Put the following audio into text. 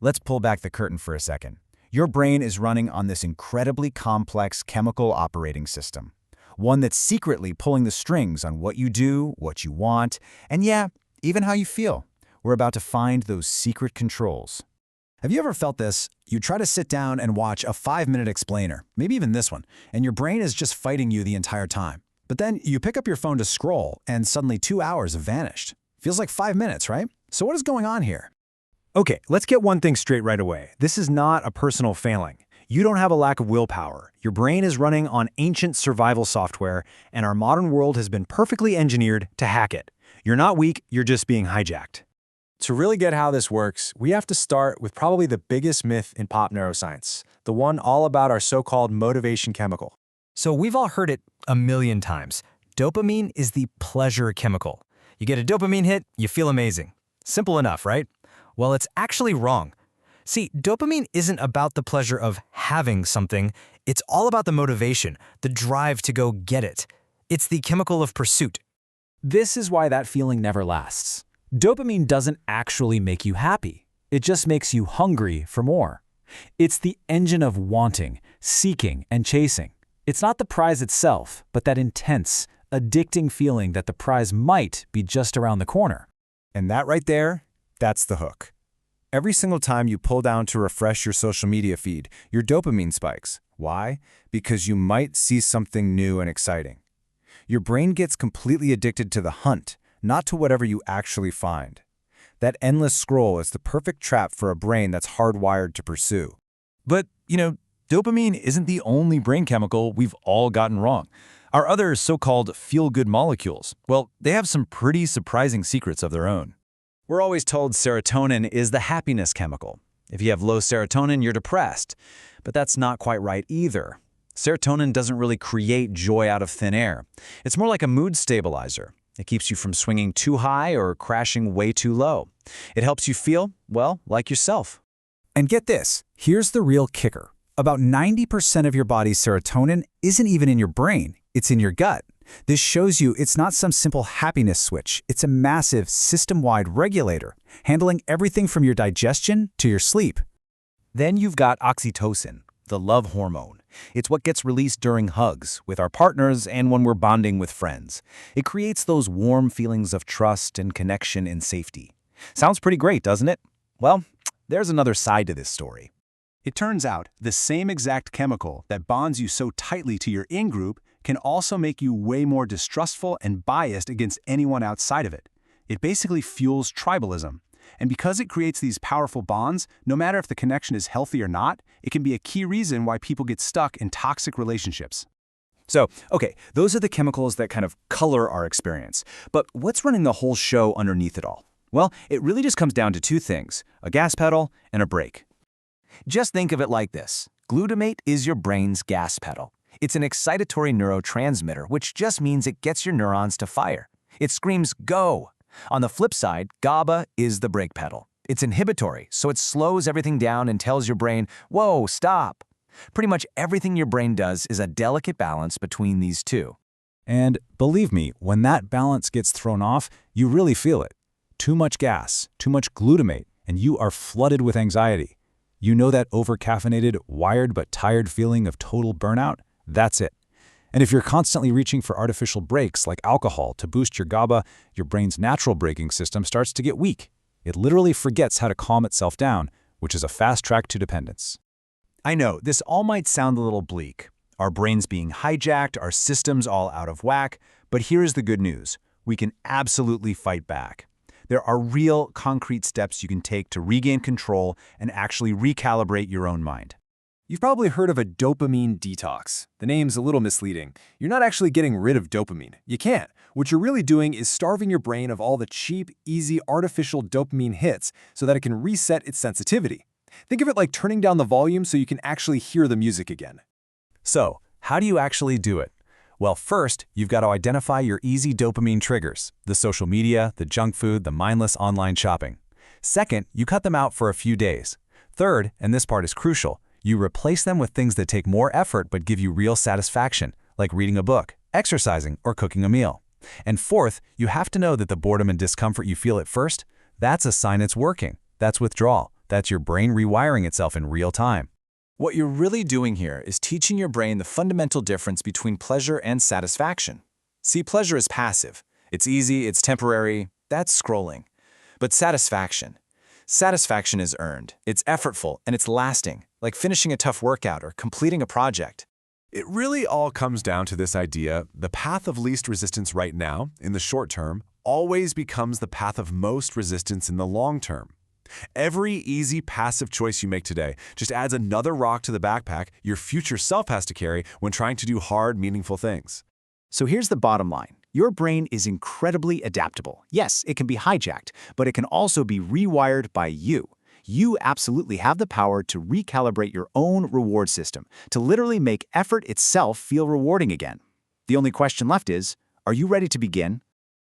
Let's pull back the curtain for a second. Your brain is running on this incredibly complex chemical operating system, one that's secretly pulling the strings on what you do, what you want, and yeah, even how you feel. We're about to find those secret controls. Have you ever felt this? You try to sit down and watch a 5-minute explainer, maybe even this one, and your brain is just fighting you the entire time. But then you pick up your phone to scroll, and suddenly 2 hours have vanished. Feels like 5 minutes, right? So what is going on here? Okay, let's get one thing straight right away. This is not a personal failing. You don't have a lack of willpower. Your brain is running on ancient survival software, and our modern world has been perfectly engineered to hack it. You're not weak, you're just being hijacked. To really get how this works, we have to start with probably the biggest myth in pop neuroscience, the one all about our so-called motivation chemical. So we've all heard it a million times. Dopamine is the pleasure chemical. You get a dopamine hit, you feel amazing. Simple enough, right? Well, it's actually wrong. See, dopamine isn't about the pleasure of having something. It's all about the motivation, the drive to go get it. It's the chemical of pursuit. This is why that feeling never lasts. Dopamine doesn't actually make you happy. It just makes you hungry for more. It's the engine of wanting, seeking, and chasing. It's not the prize itself, but that intense, addicting feeling that the prize might be just around the corner. And that right there, that's the hook. Every single time you pull down to refresh your social media feed, your dopamine spikes. Why? Because you might see something new and exciting. Your brain gets completely addicted to the hunt, not to whatever you actually find. That endless scroll is the perfect trap for a brain that's hardwired to pursue. But, dopamine isn't the only brain chemical we've all gotten wrong. Our other so-called feel-good molecules, well, they have some pretty surprising secrets of their own. We're always told serotonin is the happiness chemical. If you have low serotonin, you're depressed. But that's not quite right either. Serotonin doesn't really create joy out of thin air. It's more like a mood stabilizer. It keeps you from swinging too high or crashing way too low. It helps you feel, well, like yourself. And get this, here's the real kicker. About 90% of your body's serotonin isn't even in your brain, it's in your gut. This shows you it's not some simple happiness switch. It's a massive, system-wide regulator, handling everything from your digestion to your sleep. Then you've got oxytocin, the love hormone. It's what gets released during hugs, with our partners, and when we're bonding with friends. It creates those warm feelings of trust and connection and safety. Sounds pretty great, doesn't it? Well, there's another side to this story. It turns out the same exact chemical that bonds you so tightly to your in-group can also make you way more distrustful and biased against anyone outside of it. It basically fuels tribalism. And because it creates these powerful bonds, no matter if the connection is healthy or not, it can be a key reason why people get stuck in toxic relationships. So, okay, those are the chemicals that kind of color our experience. But what's running the whole show underneath it all? Well, it really just comes down to two things, a gas pedal and a brake. Just think of it like this. Glutamate is your brain's gas pedal. It's an excitatory neurotransmitter, which just means it gets your neurons to fire. It screams, go! On the flip side, GABA is the brake pedal. It's inhibitory, so it slows everything down and tells your brain, whoa, stop. Pretty much everything your brain does is a delicate balance between these two. And believe me, when that balance gets thrown off, you really feel it. Too much gas, too much glutamate, and you are flooded with anxiety. You know that overcaffeinated, wired but tired feeling of total burnout? That's it. And if you're constantly reaching for artificial brakes like alcohol to boost your GABA, your brain's natural braking system starts to get weak. It literally forgets how to calm itself down, which is a fast track to dependence. I know, this all might sound a little bleak. Our brains being hijacked, our systems all out of whack, but here's the good news. We can absolutely fight back. There are real, concrete steps you can take to regain control and actually recalibrate your own mind. You've probably heard of a dopamine detox. The name's a little misleading. You're not actually getting rid of dopamine. You can't. What you're really doing is starving your brain of all the cheap, easy, artificial dopamine hits so that it can reset its sensitivity. Think of it like turning down the volume so you can actually hear the music again. So, how do you actually do it? Well, first, you've got to identify your easy dopamine triggers, the social media, the junk food, the mindless online shopping. Second, you cut them out for a few days. Third, and this part is crucial, you replace them with things that take more effort but give you real satisfaction, like reading a book, exercising, or cooking a meal. And fourth, you have to know that the boredom and discomfort you feel at first, that's a sign it's working. That's withdrawal. That's your brain rewiring itself in real time. What you're really doing here is teaching your brain the fundamental difference between pleasure and satisfaction. See, pleasure is passive. It's easy, it's temporary, that's scrolling. But satisfaction is earned, it's effortful, and it's lasting, like finishing a tough workout or completing a project. It really all comes down to this idea: the path of least resistance right now, in the short term, always becomes the path of most resistance in the long term. Every easy passive choice you make today just adds another rock to the backpack your future self has to carry when trying to do hard, meaningful things. So here's the bottom line. Your brain is incredibly adaptable. Yes, it can be hijacked, but it can also be rewired by you. You absolutely have the power to recalibrate your own reward system, to literally make effort itself feel rewarding again. The only question left is, are you ready to begin?